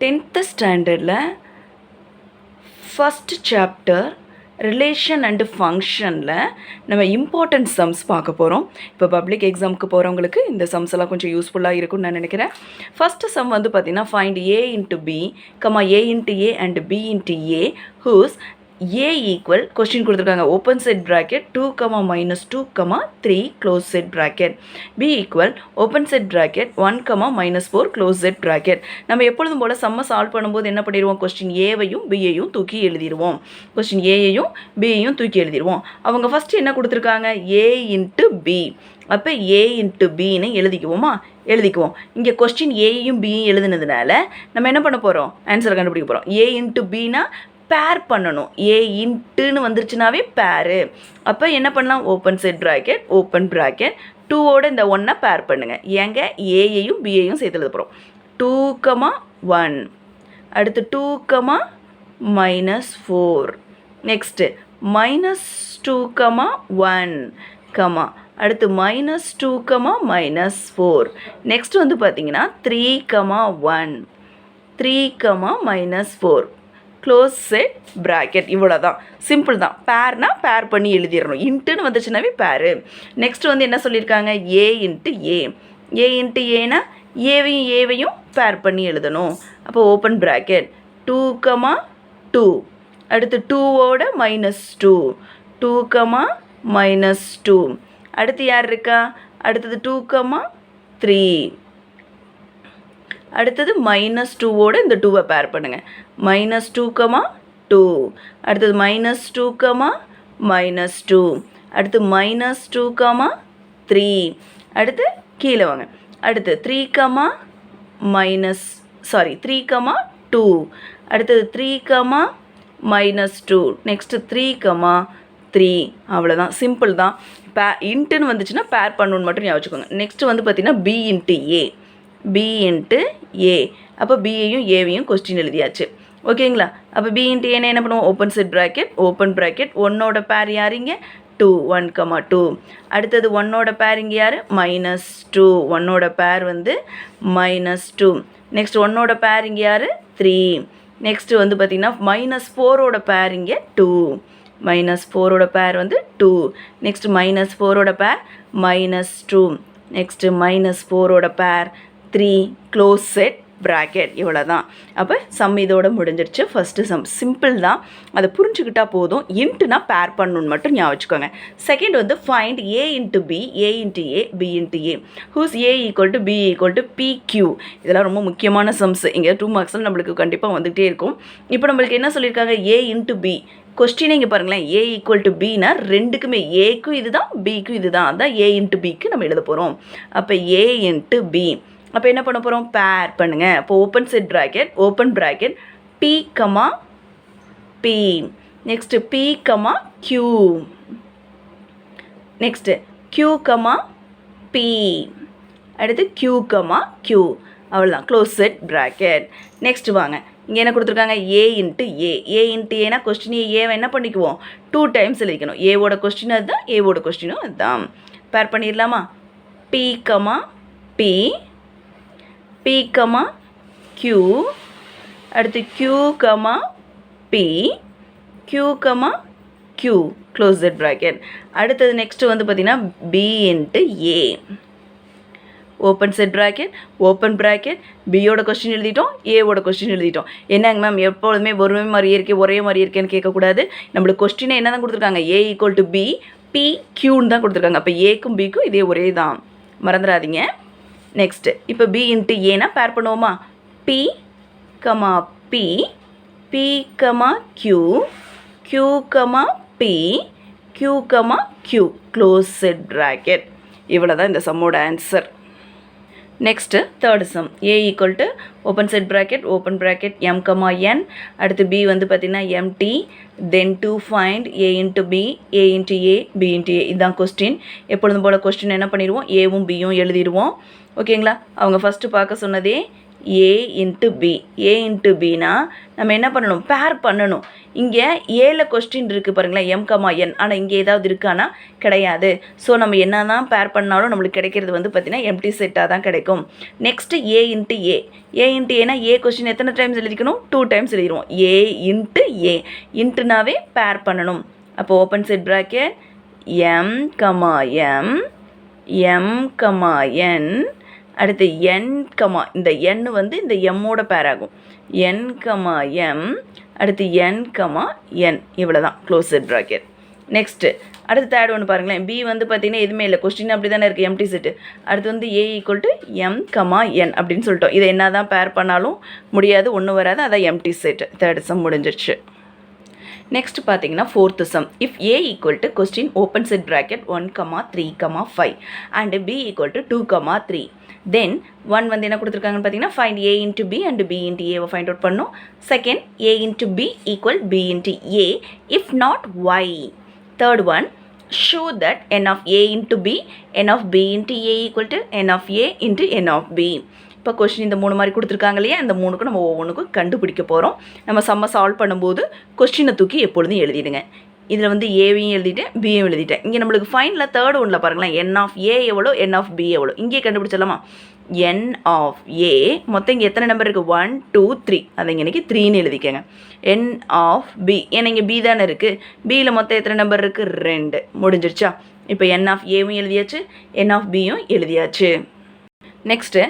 10th ஸ்டாண்டர்டில் first chapter relation and ஃபங்க்ஷனில் நம்ம இம்பார்ட்டன்ட் சம்ஸ் பார்க்க போகிறோம். இப்போ பப்ளிக் எக்ஸாமுக்கு போகிறவங்களுக்கு இந்த சம்ஸ் எல்லாம் கொஞ்சம் யூஸ்ஃபுல்லாக இருக்கும்னு நான் நினைக்கிறேன். ஃபஸ்ட்டு சம் வந்து பார்த்திங்கன்னா find A into B comma A into A and B into A whose A equal question கொடுத்துருக்காங்க open set bracket 2, -2, 3 close set bracket. B equal open set bracket 1, -4 close set bracket. நம்ம எப்பொழுதும் போல் சம்மை solve பண்ணும்போது என்ன பண்ணிடுவோம், question ஏவையும் பியையும் தூக்கி எழுதிடுவோம். Question ஏயையும் பியையும் தூக்கி எழுதிடுவோம். அவங்க first என்ன கொடுத்துருக்காங்க, ஏ இன்ட்டு பி. அப்போ ஏ இன்ட்டு பின்னு எழுதிக்குவோமா, எழுதிக்குவோம். இங்கே கொஸ்டின் ஏயும் பியும் எழுதுனதுனால நம்ம என்ன பண்ண போகிறோம், ஆன்சரை கண்டுபிடிக்க போகிறோம். ஏ இன்ட்டு பின்னா பேர் பண்ணணும். ஏ இன்ட்டுன்னு வந்துருச்சுனாவே பேரு. அப்போ என்ன பண்ணலாம், open set bracket open bracket 2ஓட இந்த 1 பேர் பண்ணுங்கள். ஏங்க ஏயையும் பியையும் சேர்த்து எழுத போகிறோம். 2, 1 அடுத்து 2, -4 நெக்ஸ்ட்டு -2, 1 அடுத்து -2, -4 நெக்ஸ்ட் வந்து பார்த்தீங்கன்னா 3, 1 3, -4 க்ளோஸ் செட் ப்ராக்கெட். இவ்வளோ தான், சிம்பிள் தான். பேர்னா பேர் பண்ணி எழுதிடணும். இன்ட்டுன்னு வந்துச்சுனாவே பேரு. நெக்ஸ்ட் வந்து என்ன சொல்லியிருக்காங்க, ஏ இன்ட்டு ஏ. ஏ இன்ட்டு ஏனா ஏவையும் பேர் பண்ணி எழுதணும். அப்போ ஓப்பன் ப்ராக்கெட் 2, 2 அடுத்து 2ஓட -2 2, -2 அடுத்து யார் இருக்கா, அடுத்தது 2, 3 அடுத்தது -2ஓட இந்த 2வை பேர் பண்ணுங்கள். -2, 2 அடுத்தது -2, -2 அடுத்து -2, 3 அடுத்து கீழே வாங்க. அடுத்து 3, 2 அடுத்தது 3, -2 நெக்ஸ்ட்டு 3, 3 அவ்வளோதான், சிம்பிள் தான். இன்ட்டுன்னு வந்துச்சுன்னா பேர் பண்ணணுன்னு மட்டும் ஞாபகம் வச்சுக்கோங்க. நெக்ஸ்ட்டு வந்து பார்த்திங்கன்னா B into A. B into ஏ. அப்போ பியையும் ஏவையும் கொஸ்டின் எழுதியாச்சு. ஓகேங்களா. அப்போ பி இன்ட்டு ஏன்னு என்ன பண்ணுவோம், open set bracket open bracket 1ஓட பேர் யார் இங்கே 2 1, 2 அடுத்தது 1ஓட பேர் இங்கே யார் -2 1ஓட பேர் வந்து -2 நெக்ஸ்ட் 1ஓட பேர் இங்கே யார் 3 நெக்ஸ்ட்டு வந்து பார்த்திங்கன்னா -4ஓட பேர் இங்கே 2 -4ஓட பேர் வந்து 2 நெக்ஸ்ட் -4ஓட பேர் -2 நெக்ஸ்ட்டு -4ஓட பேர் 3 க்ளோஸ் செட் ப்ராக்கெட். இவ்வளோ தான். அப்போ சம் இதோட முடிஞ்சிருச்சு. ஃபஸ்ட்டு சம் சிம்பிள் தான், அதை புரிஞ்சுக்கிட்டா போதும். இன்ட்டுனா பேர் பண்ணணுன்னு மட்டும் ஞாபகம் வச்சுக்கோங்க. செகண்ட் வந்து find A into B A into A B into A whose A equal to B equal to PQ. இதெல்லாம் ரொம்ப முக்கியமான சம்ஸ். இங்கே 2 மார்க்ஸில் நம்மளுக்கு கண்டிப்பாக வந்துகிட்டே இருக்கும். இப்போ நம்மளுக்கு என்ன சொல்லியிருக்காங்க, ஏ இன்ட்டு பி. கொஸ்டின் இங்கே பாருங்களேன், ஏ ஈக்குவல் டு பின்னா ரெண்டுக்குமே ஏக்கும் இது தான் பிக்கும் இது தான். அதான் ஏ இன்ட்டு பிக்கு நம்ம எழுத போகிறோம். அப்போ ஏ இன்ட்டு பி. அப்போ என்ன பண்ண போகிறோம், பேர் பண்ணுங்கள். அப்போ open set bracket open bracket P, P next P, Q next Q, P அடுத்து Q, Q அவ்வளோதான், க்ளோஸ் செட் ப்ராக்கெட். நெக்ஸ்ட்டு வாங்க, இங்கே என்ன கொடுத்துருக்காங்க, ஏ இன்ட்டு ஏ. ஏ இன்ட்டு ஏனா கொஸ்டின் ஏவை என்ன பண்ணிக்குவோம், 2 டைம்ஸ் எழுதிக்கணும். ஏவோட கொஸ்டின் அதுதான், ஏவோட கொஸ்டினும் அதுதான். பேர் பண்ணிடலாமா, P, P P, Q அடுத்து Q, P Q, Q close set bracket. அடுத்தது நெக்ஸ்ட்டு வந்து பார்த்திங்கன்னா B into A open set bracket open bracket பியோட கொஸ்டின் எழுதிட்டோம், ஏவோட கொஸ்டின் எழுதிட்டோம். என்னங்க மேம் எப்பொழுதுமே ஒரே மாதிரி இருக்கேன்னு கேட்கக்கூடாது. நம்மளுக்கு கொஸ்டினை என்ன தான் கொடுத்துருக்காங்க, ஏ ஈக்குவல் டு பி P, Qன்னு தான் கொடுத்துருக்காங்க. அப்போ ஏக்கும் பிக்கும் இதே ஒரே தான், மறந்துடாதீங்க. நெக்ஸ்ட்டு இப்போ பி இன்ட்டு ஏனா பேர் பண்ணுவோமா, P, P P, Q Q, P Q, Q close set bracket. இவ்வளோ தான் இந்த சம்மோட answer. Next third sum, A equal to open set bracket open bracket M, N அடுத்து பி வந்து பார்த்திங்கன்னா MT then to find A into B A into A B into A. இதுதான் question. எப்பொழுதும் போல் question என்ன பண்ணிடுவோம், ஏவும் பியும் எழுதிடுவோம். ஓகேங்களா. அவங்க ஃபஸ்ட்டு பார்க்க சொன்னதே ஏ இன்ட்டு பி. ஏ இன்ட்டு பினா நம்ம என்ன பண்ணணும், பேர் பண்ணணும். இங்கே ஏல கொஸ்டின் இருக்குது பாருங்களேன், எம் கமா என். ஆனால் இங்கே ஏதாவது இருக்கானா கிடையாது. ஸோ நம்ம என்ன தான் பேர் பண்ணாலும் நம்மளுக்கு கிடைக்கிறது வந்து பார்த்திங்கன்னா எம்டி செட்டாக தான் கிடைக்கும். Next A into A. A into ஏனா ஏ கொஸ்டின் எத்தனை டைம்ஸ் எழுதிக்கணும், 2 டைம்ஸ் எழுதிடுவோம். ஏ இன்ட்டு ஏ. இன்ட்டுனாவே பேர் பண்ணணும். அப்போ open set bracket M comma M, M comma N, அடுத்து என் கமா இந்த என் வந்து இந்த எம்மோட பேர் ஆகும். என் கமா எம், அடுத்து என் கமா என், இவ்வளோ தான் க்ளோஸ் செட் ப்ராக்கெட். நெக்ஸ்ட்டு அடுத்து தேர்ட் ஒன்று பாருங்களேன். பி வந்து பார்த்திங்கன்னா எதுவுமே இல்லை, கொஸ்டின் அப்படி தானே இருக்குது, எம்டி செட்டு. அடுத்து வந்து A equal to M comma N அப்படின்னு சொல்லிட்டோம். இதை என்ன தான் பேர் பண்ணாலும் முடியாது, ஒன்றும் வராது. அதான் எம்டி செட்டு. தேர்ட் சம் முடிஞ்சிருச்சு. நெக்ஸ்ட் பார்த்தீங்கன்னா fourth sum. If A equal to question open set bracket 1,3,5 and B equal to 2,3, then one வந்து என்ன கொடுத்துருக்காங்கன்னு பார்த்தீங்கன்னா find A into B and B into ஏவை ஃபைண்ட் அவுட் பண்ணணும். Second A into B equal B into A, if not why. Third one show that n of a into b, n of b into a equal to n of a into n of b. இப்போ question இந்த 3 மாதிரி கொடுத்துருக்காங்க இல்லையா, இந்த 3க்கும் நம்ம ஒவ்வொன்றுக்கும் கண்டுபிடிக்க போகிறோம். நம்ம சம்ம சால்வ் பண்ணும்போது கொஸ்டினை தூக்கி எப்பொழுதும் எழுதிடுங்க. இதில் வந்து ஏவையும் எழுதிட்டேன், பியும் எழுதிட்டேன். இங்கே நம்மளுக்கு ஃபைனலில் தேர்ட் ஒன்றில் பாருங்களேன், என் ஆஃப் ஏ எவ்வளோ, என் ஆஃப் பி எவ்வளோ, இங்கே கண்டுபிடிச்சிடலாமா. என் ஆஃப் ஏ மொத்தம் இங்கே எத்தனை நம்பர் இருக்குது, 1 2 3, அதை இங்கே இன்றைக்கி 3ன்னு எழுதிக்கங்க. என் ஆஃப் பி, ஏன்னா இங்கே பி தானே இருக்குது, பியில் மொத்தம் எத்தனை நம்பர் இருக்குது, 2. முடிஞ்சிருச்சா. இப்போ என் ஆஃப் ஏவும் எழுதியாச்சு, என் ஆஃப் பியும் எழுதியாச்சு. Next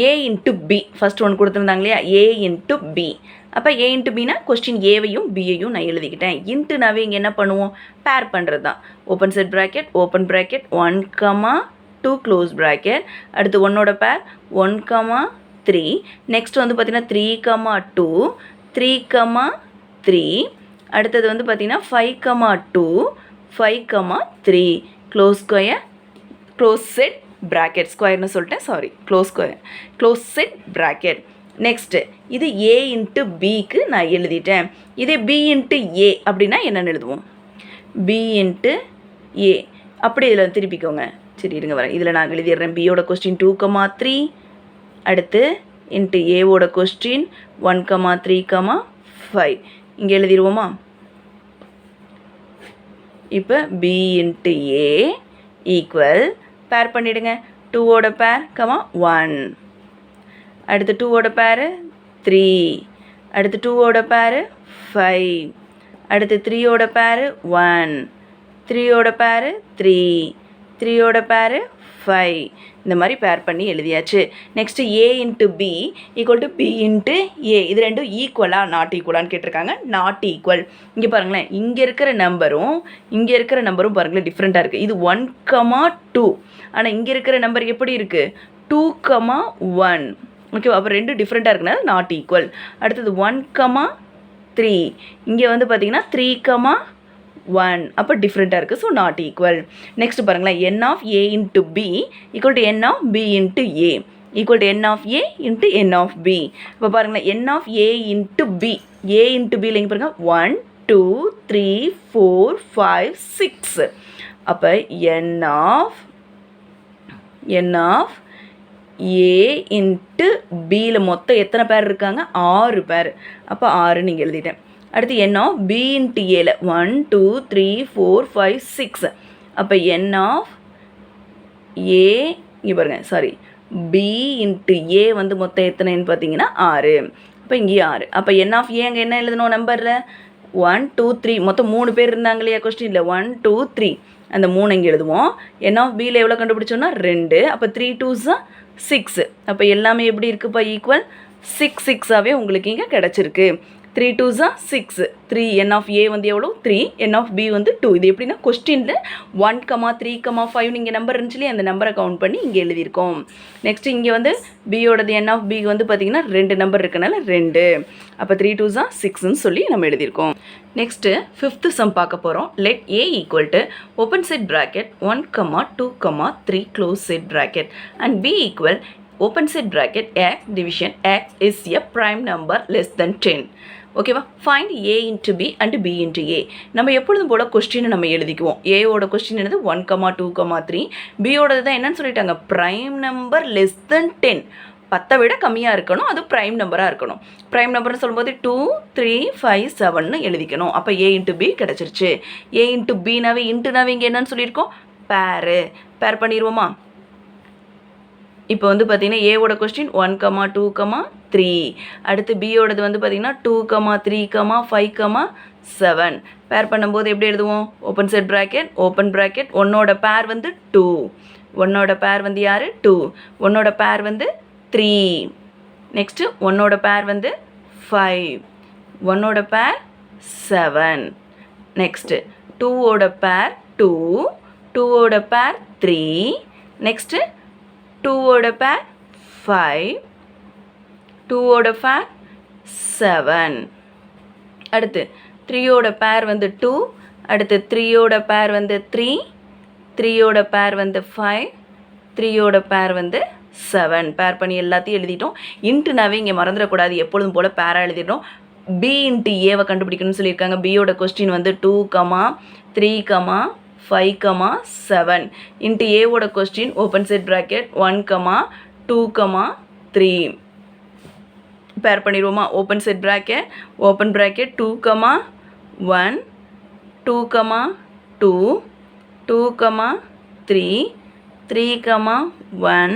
A into B, first ஒன்று கொடுத்துருந்தாங்க இல்லையா, ஏ இன்ட்டு பி. அப்போ ஏ இன்ட்டு பினா கொஸ்டின் ஏவையும் பியையும் நான் எழுதிக்கிட்டேன். இன்ட்டுனாவே இங்கே என்ன பண்ணுவோம், பேர் பண்ணுறது தான். Open set bracket, open bracket 1,2 close bracket, அடுத்து 1ஓட பேர் 1,3. நெக்ஸ்ட் வந்து பார்த்திங்கன்னா 3,2, 3,3, அடுத்தது வந்து பார்த்திங்கன்னா 5,2, 5,3 close square, close set bracket, ஸ்கொயர்னு சொல்லிட்டேன், sorry, close set bracket. Next இது ஏ இன்ட்டு பிக்கு நான் எழுதிட்டேன். இதே பி இன்ட்டு ஏ அப்படின்னா என்னென்னு எழுதுவோம், பி இன்ட்டு ஏ. அப்படி இதில் திருப்பிக்கோங்க. சரி இருங்க வரேன், இதில் நான் எழுதிடுறேன். பியோட கொஸ்டின் 2,3, அடுத்து இன்ட்டு ஏவோட கொஸ்டின் 1,3,5 இங்கே எழுதிடுவோமா. இப்போ பி இன்ட்டு ஏ ஈக்குவல், பேர் பண்ணிவிடுங்க, 2ஓட பேர் 1, அடுத்து 2ஓட பேர் 3, அடுத்து 2ஓட பேர் 5, அடுத்து 3ஓட பேர் 1, 3ஓட பேர் 3, 3ஓட பேர் 5. இந்த மாதிரி பேர் பண்ணி எழுதியாச்சு. Next A into B equal to B into A. இது ரெண்டும் ஈக்குவலாக நாட் ஈக்குவலான்னு கேட்டிருக்காங்க. Not equal. இங்கே பாருங்களேன், இங்கே இருக்கிற நம்பரும் இங்கே இருக்கிற நம்பரும் பாருங்களேன் டிஃப்ரெண்ட்டாக இருக்குது. இது 1,2, ஆனால் இங்கே இருக்கிற நம்பர் எப்படி இருக்குது, 2,1. ஓகேவா. அப்போ ரெண்டு டிஃப்ரெண்ட்டாக இருக்குனால நாட் ஈக்குவல். அடுத்தது 1,3, இங்கே வந்து பார்த்திங்கன்னா 3,1, அப்போ டிஃப்ரெண்ட்டாக இருக்குது, ஸோ நாட் ஈக்குவல். நெக்ஸ்ட் பாருங்களேன், n of A into B equal to n of B into A equal to n of A into n of B. இப்போ பாருங்களேன், n of A into B, A into பியில் இங்கே பாருங்கள் 1 2 3 4 5 6. அப்போ என் of A into பியில் மொத்தம் எத்தனை பேர் இருக்காங்க, 6 பேர். அப்போ 6 நீங்கள் எழுதிட்டேன். அடுத்து என் ஆஃப் பி இன்ட்டு ஏல 1 2 3 4 5 6. அப்போ என் ஆஃப் ஏ இங்கே பாருங்கள், சாரி, பி இன்ட்டு ஏ வந்து மொத்தம் எத்தனைன்னு பார்த்தீங்கன்னா 6. அப்போ இங்கேயும் 6. அப்போ என் ஆஃப் ஏ அங்கே என்ன எழுதணும் நம்பரில் 1 2 3, மொத்தம் 3 பேர் இருந்தாங்க இல்லையா கொஸ்டினில், 1 2 3, அந்த 3 இங்கே எழுதுவோம். என் ஆஃப் பியில் எவ்வளோ கண்டுபிடிச்சோன்னா 2. அப்போ 3 2s 6. அப்போ எல்லாமே எப்படி இருக்குப்பா, ஈக்குவல் 6 6ஆகவே உங்களுக்கு இங்கே கிடச்சிருக்கு. 3 2s 6, 3 என் ஆஃப் ஏ வந்து எவ்வளோ 3, என் ஆஃப் பி வந்து 2. இது எப்படின்னா கொஸ்டினில் 1,3,5 நீங்கள் நம்பர் இருந்துச்சுலேயே அந்த நம்பரை கவுண்ட் பண்ணி இங்கே எழுதியிருக்கோம். நெக்ஸ்ட் இங்கே வந்து பியோடது என் ஆஃப் பி வந்து பார்த்திங்கன்னா 2 நம்பர் இருக்கனால 2. அப்போ 3 2s 6ன்னு சொல்லி நம்ம எழுதியிருக்கோம். நெக்ஸ்ட்டு 5th சம் பார்க்க போகிறோம். Let A equal to open set bracket 1,2,3 close set bracket and B equal open set bracket x division x is a prime number less than 10. ஓகேவா. Find A into B and B into A. நம்ம எப்பொழுதும் போல் கொஸ்டினை நம்ம எழுதிக்குவோம். ஏவோட question என்னது 1,2,3, பியோடது தான் என்னன்னு சொல்லிட்டாங்க, ப்ரைம் நம்பர் லெஸ் தென் 10. 10 விட கம்மியாக இருக்கணும், அது ப்ரைம் நம்பராக இருக்கணும். ப்ரைம் நம்பர்னு சொல்லும்போது 2 3 5 7ன்னு எழுதிக்கணும். அப்போ ஏ இன்ட்டு பி கிடச்சிருச்சு. ஏ இன்ட்டு பினாவே இன்ட்டுனாவே இங்கே என்னன்னு சொல்லியிருக்கோம், பேர் பண்ணிடுவோமா? இப்போ வந்து பார்த்தீங்கன்னா ஏவோட கொஸ்டின் 1, 2, 3. அடுத்து பியோடது வந்து பார்த்தீங்கன்னா 2, 3, 5, 7. பேர் பண்ணும்போது எப்படி எழுதுவோம்? Open set bracket, open bracket. ஒன்னோட பேர் வந்து 2, ஒன்னோட பேர் வந்து யார்? 2. ஒன்னோட பேர் வந்து 3. நெக்ஸ்ட்டு ஒன்னோட பேர் வந்து 5. ஒன்னோட பேர் 7. நெக்ஸ்ட்டு 2ஓட பேர் 2, 2ஓட பேர் 3. நெக்ஸ்ட்டு 2ஓட பேர் 5, 2ஓட பேர் 7. அடுத்து 3ஓட பேர் வந்து 2, அடுத்து 3ஓட பேர் வந்து 3, 3ஓட பேர் வந்து 5, 3ஓட பேர் வந்து 7. பேர் பண்ணி எல்லாத்தையும் எழுதிட்டோம். இன்ட்டுனாவே இங்கே மறந்துடக்கூடாது, எப்பொழுதும் போல் பேராக எழுதிட்டோம். பி இன்ட்டு ஏவை கண்டுபிடிக்கணும்னு சொல்லியிருக்காங்க. பியோட கொஸ்டின் வந்து 2, 3, 5, 7. இன்ட்டு ஏவோட question open set bracket 1, 2, 3. Pair பண்ணிடுவோமா? Open set bracket, open bracket 2, 1, 2, 2, 2, 3, 3, 1,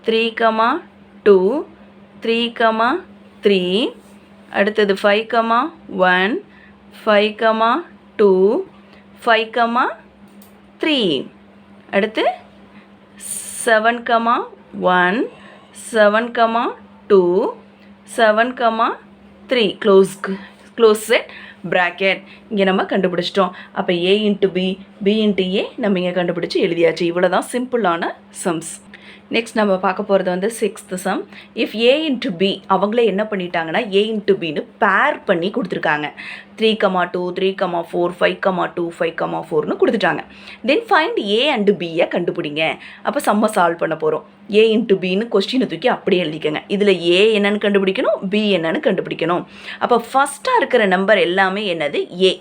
3, 2, 3, 3. அடுத்தது 5, 1, 5, 2, 5, 3. அடுத்து 7, 1, 7, 2, 7, 3. Close set bracket. இங்கே நம்ம கண்டுபிடிச்சிட்டோம். அப்போ ஏ into B, B into A நம்ம இங்கே கண்டுபிடிச்சி எழுதியாச்சு. இவ்வளோ தான் சிம்பிளான சம்ஸ். நெக்ஸ்ட் நம்ம பார்க்க போகிறது வந்து 6th sum. If A into B, அவங்களே என்ன பண்ணிட்டாங்கன்னா ஏ இன்ட்டு பின்னு பேர் பண்ணி கொடுத்துருக்காங்க. 3, 2, 3, 4, 5, 2, 5, 4ன்னு கொடுத்துட்டாங்க. தென் ஃபைண்ட் ஏ அண்டு பியை கண்டுபிடிங்க. அப்போ சம்மை சால்வ் பண்ண போகிறோம். ஏ இன்ட்டு பின்னு கொஸ்டினை தூக்கி அப்படியே எழுதிக்கங்க. இதில் ஏ என்னன்னு கண்டுபிடிக்கணும், பி என்னன்னு கண்டுபிடிக்கணும். அப்போ ஃபஸ்ட்டாக இருக்கிற நம்பர் எல்லாமே என்னது? ஏ.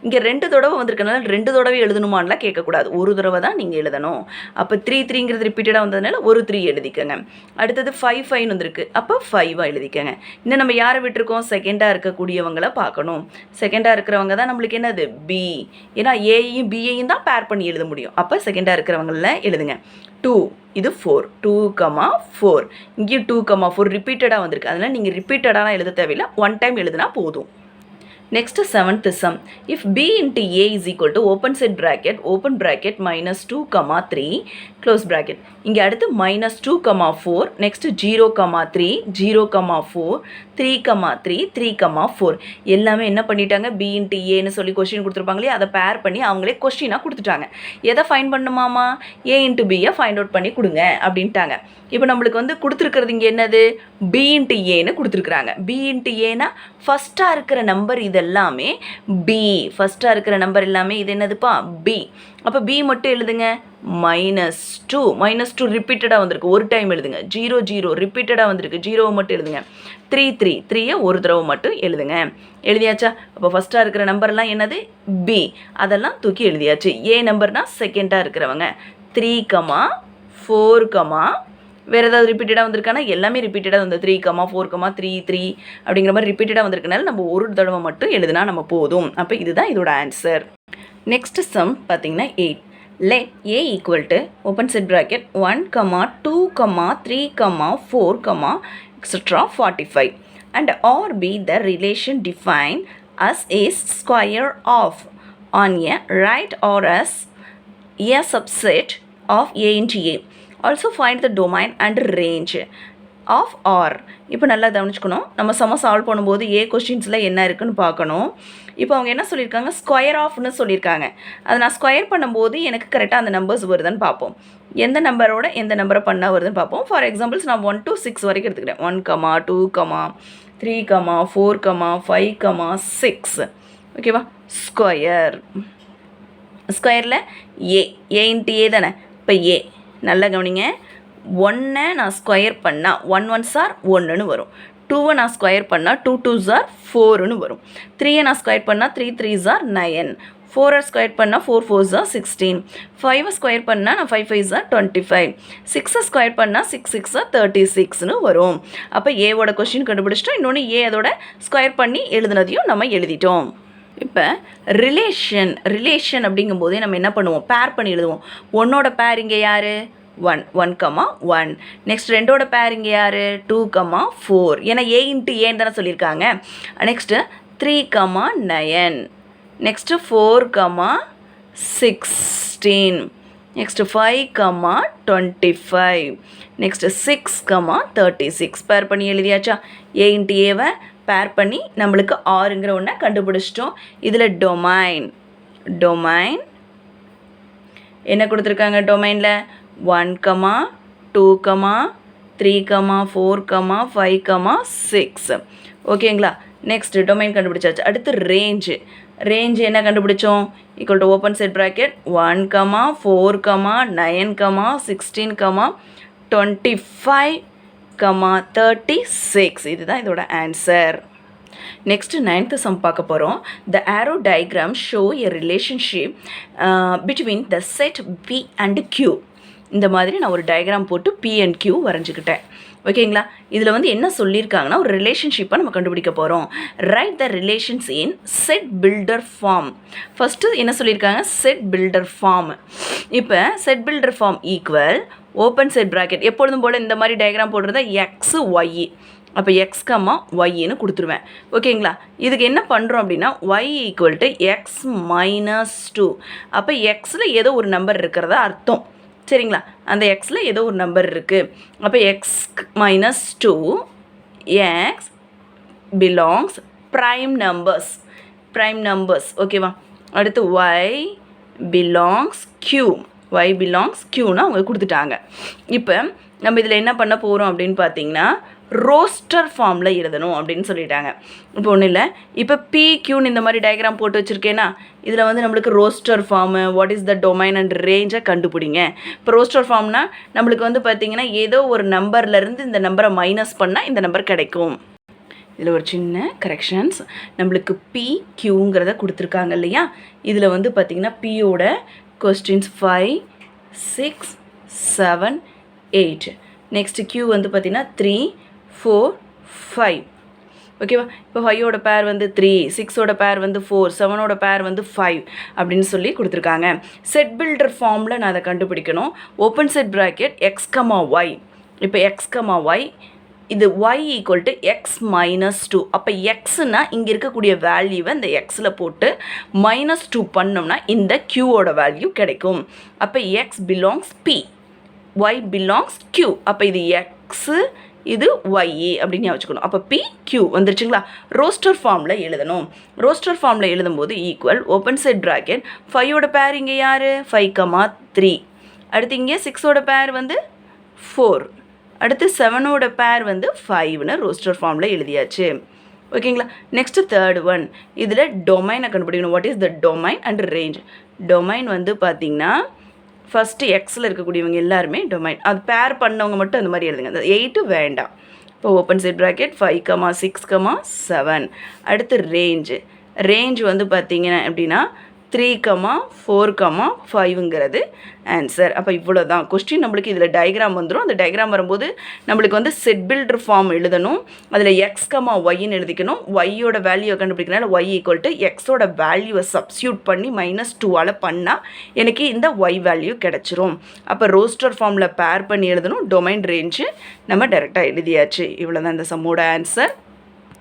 இங்கே 2 தடவை வந்திருக்கனால 2 தடவை எழுதணுமான்லாம் கேட்கக்கூடாது, ஒரு தடவை தான் நீங்கள் எழுதணும். அப்போ 3, 3ங்கிறது ரிப்பீட்டடாக வந்ததுனால ஒரு 3 எழுதிக்கங்க. அடுத்தது 5, 5 வந்திருக்கு, அப்போ 5 எழுதிக்கங்க. இன்னும் நம்ம யாரை விட்டுருக்கோம்? செகண்டாக இருக்கக்கூடியவங்களை பார்க்கணும். செகண்டாக இருக்கிறவங்க தான் நம்மளுக்கு என்னது? பி. ஏன்னா ஏயையும் பியையும் தான் பேர் பண்ணி எழுத முடியும். அப்போ செகண்டாக இருக்கிறவங்கள எழுதுங்க. 2, இது 4, 2, 4. இங்கேயும் 2, 4 ரிப்பீட்டடாக வந்திருக்கு. அதனால் நீங்கள் ரிப்பீட்டடாலாம் எழுத தேவையில்லை, 1 டைம் எழுதுனா போதும். Next 7th sum. If b into a is equal to open set bracket, open bracket minus 2, 3, close bracket. இங்கே அடுத்து minus 2, 4, next 0, 3, 0, 4, 3, 3, 3, 4. எல்லாமே என்ன பண்ணிட்டாங்க? b into a சொல்லி கொஸ்டின் கொடுத்துருப்பாங்களே, அதை பேர் பண்ணி அவங்களே கொஸ்டினாக கொடுத்துட்டாங்க. எதை ஃபைண்ட் பண்ணுமாமா? a into b find out பண்ணி கொடுங்க அப்படின்ட்டாங்க. இப்போ நம்மளுக்கு வந்து கொடுத்துருக்கிறது இங்கே என்னது? b into a கொடுத்துருக்குறாங்க. b into a ஃபஸ்ட்டாக இருக்கிற நம்பர் இது எல்லாமே b. ஃபஸ்ட்டாக இருக்கிற நம்பர் எல்லாமே இது என்னதுப்பா? b. அப்போ b மட்டும் எழுதுங்க. -2. -2 ரிப்பீட்டடாக வந்திருக்கு, ஒரு டைம் எழுதுங்க. 0, 0 ரிப்பீட்டடாக வந்திருக்கு, 0 மட்டும் எழுதுங்க. 3, 3 3 ஒரு தடவை மட்டும் எழுதுங்க. எழுதியாச்சா? அப்போ ஃபஸ்ட்டாக இருக்கிற நம்பர்லாம் என்னது? b. அதெல்லாம் தூக்கி எழுதியாச்சு. a நம்பர்னால் செகண்டாக இருக்கிறவங்க. 3, 4, வேறு ஏதாவது ரிப்பீட்டடாக வந்திருக்கானா? எல்லாமே ரிப்பீட்டடாக வந்து 3, 4, 3, 3 அப்படிங்கிற மாதிரி ரிப்பீட்டடாக வந்திருக்கனால நம்ம ஒரு தடவை மட்டும் எழுதுனா நம்ம போதும். அப்போ இதுதான் இதோட ஆன்சர். நெக்ஸ்ட் சம் பார்த்தீங்கன்னா 8. Let a equal to open set bracket 1, 2, 3, 4, etc. 45 and or be the relation defined as a square of on a right or as a subset of a into a. Also find the domain and range of R. இப்போ நல்லா கவனிச்சுக்கணும். நம்ம சம solve பண்ணும்போது ஏ கொஸ்டின்ஸில் என்ன இருக்குன்னு பார்க்கணும். இப்போ அவங்க என்ன சொல்லியிருக்காங்க? ஸ்கொயர் ஆஃப்னு சொல்லியிருக்காங்க. அதை நான் ஸ்கொயர் பண்ணும்போது எனக்கு கரெக்டாக அந்த நம்பர்ஸ் வருதுன்னு பார்ப்போம். எந்த நம்பரோட எந்த நம்பரை பண்ணால் வருதுன்னு பார்ப்போம். ஃபார் எக்ஸாம்பிள்ஸ் நான் 1 to 6 வரைக்கும் எடுத்துக்கிறேன். 1, 2, 3, 4, 5, 6. ஓகேவா? ஸ்கொயரில் ஏ இன்ட்டு ஏ தானே. இப்போ ஏ நல்லா கவனிங்க. 1 நான் ஸ்கொயர் பண்ணால் 1 1s are 1ன்னு வரும். 2 நான் ஸ்கொயர் பண்ணால் 2 2s are 4ன்னு வரும். 3 நான் ஸ்கொயர் பண்ணால் 3 3s are 9. 4 ஸ்கொயர் பண்ணால் 4 4s are 16. 5 ஸ்கொயர் பண்ணால் நான் 5 5s are 25. 6 ஸ்கொயர் பண்ணால் 6 6 are 36ன்னு வரும். அப்போ ஏவோட கொஸ்டின் கண்டுபிடிச்சிட்டோம். இன்னொன்று ஏ அதோட ஸ்கொயர் பண்ணி எழுதுனதையும் நம்ம எழுதிட்டோம். இப்போ ரிலேஷன் அப்படிங்கும்போதே நம்ம என்ன பண்ணுவோம், பேர் பண்ணி எழுதுவோம். ஒன்னோட பேர் இங்கே யார், 1 1, 1. நெக்ஸ்ட் ரெண்டோட பேர் இங்கே யார், 2, 4. ஏன்னா ஏ இன்ட்டு ஏன்னு தானே சொல்லியிருக்காங்க. நெக்ஸ்ட்டு 3, 9. நெக்ஸ்ட்டு 4, 16. நெக்ஸ்ட்டு 5, 25. நெக்ஸ்ட்டு 6, 36. பேர் பண்ணி எழுதியாச்சா? ஏ இன்ட்டு ஏவை பேர் பண்ணி நம்மளுக்கு ஆறுங்கிற ஒன்றை கண்டுபிடிச்சிட்டோம். இதில் டொமைன் என்ன கொடுத்துருக்காங்க, டொமைனில் 1, 2, 3, 4, 5, 6. ஓகேங்களா? நெக்ஸ்ட் டொமைன் கண்டுபிடிச்சாச்சு. அடுத்து ரேஞ்சு என்ன கண்டுபிடிச்சோம், equal to open set bracket 1, 4, 9, 16, 25, 36. இதுதான் இதோட ஆன்சர். நெக்ஸ்ட் 9th சம் பார்க்க போகிறோம். The arrow diagram show a relationship between the set P and Q. இந்த மாதிரி நான் ஒரு டயக்ராம் போட்டு P and Q வரைஞ்சிக்கிட்டேன். ஓகேங்களா? இதில் வந்து என்ன சொல்லியிருக்காங்கன்னா, ஒரு ரிலேஷன்ஷிப்பை நம்ம கண்டுபிடிக்க போகிறோம். Write the relations in set builder form. First என்ன சொல்லியிருக்காங்க, செட் பில்டர் ஃபார்ம். இப்போ set builder form equal open set bracket. எப்பொழுதும் போல் இந்த மாதிரி டயக்ராம் போடுறதா எக்ஸு ஒய். அப்போ எக்ஸ் ஒய்ன்னு கொடுத்துருவேன். ஓகேங்களா? இதுக்கு என்ன பண்ணுறோம் அப்படின்னா, y equal to x minus 2. அப்போ எக்ஸில் ஏதோ ஒரு நம்பர் இருக்கிறதா அர்த்தம். சரிங்களா? அந்த எக்ஸில் ஏதோ ஒரு நம்பர் இருக்குது. அப்போ X minus 2 X belongs prime numbers. ஓகேவா? அடுத்து ஒய் பிலாங்ஸ் க்யூன்னு அவங்க கொடுத்துட்டாங்க. இப்போ நம்ம இதில் என்ன பண்ண போகிறோம் அப்படின்னு பார்த்தீங்கன்னா, ரோஸ்டர் ஃபார்மில் எழுதணும் அப்படின்னு சொல்லிட்டாங்க. இப்போ ஒன்றும் இல்லை, இப்போ PQன்னு இந்த மாதிரி டயக்ராம் போட்டு வச்சுருக்கேன்னா, இதில் வந்து நம்மளுக்கு roster form, what is the domain and ரேஞ்சை கண்டுபிடிங்க. இப்போ ரோஸ்டர் ஃபார்ம்னா நம்மளுக்கு வந்து பார்த்திங்கன்னா, ஏதோ ஒரு நம்பர்லேருந்து இந்த நம்பரை மைனஸ் பண்ணால் இந்த நம்பர் கிடைக்கும். இதில் ஒரு சின்ன கரெக்ஷன்ஸ், நம்மளுக்கு PQங்கிறத கொடுத்துருக்காங்க இல்லையா? இதில் வந்து பார்த்திங்கன்னா Pயோட கொஸ்டின்ஸ் 5, 6, 7, 8. நெக்ஸ்ட்டு Q வந்து பார்த்திங்கன்னா 3, 4, 5. ஓகேவா? இப்போ 5ஓட பேர் வந்து 3, 6ஓட பேர் வந்து 4, 7ஓட பேர் வந்து 5 அப்படின்னு சொல்லி கொடுத்துருக்காங்க. செட் பில்டர் ஃபார்மில் நான் அதை கண்டுபிடிக்கணும். Open set bracket x, y. இப்போ x, y இது y equal to x minus 2. அப்போ எக்ஸ்னா இங்கே இருக்கக்கூடிய வேல்யூவை இந்த எக்ஸில் போட்டு -2 பண்ணோம்னா இந்த க்யூவோட வேல்யூ கிடைக்கும். அப்போ X belongs P, y belongs Q. அப்போ இது எக்ஸு, இது ஒய் அப்படின்னு வச்சுக்கணும். அப்போ PQ வந்துருச்சுங்களா? ரோஸ்டர் ஃபார்மில் எழுதணும். ரோஸ்டர் ஃபார்மில் எழுதும்போது ஈக்குவல் ஓப்பன் செட் ப்ராக்கெட் 5ஓட பேர் இங்கே யார், 5, 3. அடுத்து இங்கே 6ஓட பேர் வந்து 4. அடுத்து 7ஓட பேர் வந்து 5ன்னு ரோஸ்டர் ஃபார்மில் எழுதியாச்சு. ஓகேங்களா? நெக்ஸ்ட்டு தேர்ட் ஒன், இதில் டொமைனை கண்டுபிடிக்கணும். What is the domain and range. Domain வந்து பார்த்திங்கன்னா ஃபஸ்ட்டு எக்ஸில் இருக்கக்கூடியவங்க எல்லாருமே டொமைன். அது பேர் பண்ணவங்க மட்டும் அந்த மாதிரி எழுதுங்க. அந்த 8 வேண்டாம். இப்போ ஓப்பன் செட் ப்ராக்கெட் 5, 6, 7. அடுத்து ரேஞ்ச் வந்து பார்த்திங்கன்னா எப்படின்னா 3, 4, 5ங்கிறது ஆன்சர். அப்போ இவ்வளோ தான் கொஸ்டின். நம்மளுக்கு இதில் டயக்ராம் வந்துடும். அந்த டயக்ராம் வரும்போது நம்மளுக்கு வந்து செட் பில்டர் ஃபார்ம் எழுதணும். அதில் x, yன்னு எழுதிக்கணும். ஒய்யோட வேல்யூவை கண்டுபிடிக்கனால y ஈக்குவல் டு எக்ஸோட வேல்யூவை சப்ஸ்டியூட் பண்ணி -2ஆல் பண்ணால் எனக்கு இந்த y வேல்யூ கிடச்சிரும். அப்போ ரோஸ்டர் ஃபார்மில் பேர் பண்ணி எழுதணும். டொமைன் ரேஞ்சு நம்ம டைரெக்டாக எழுதியாச்சு. இவ்வளோ தான் இந்த சம்மோட ஆன்சர்.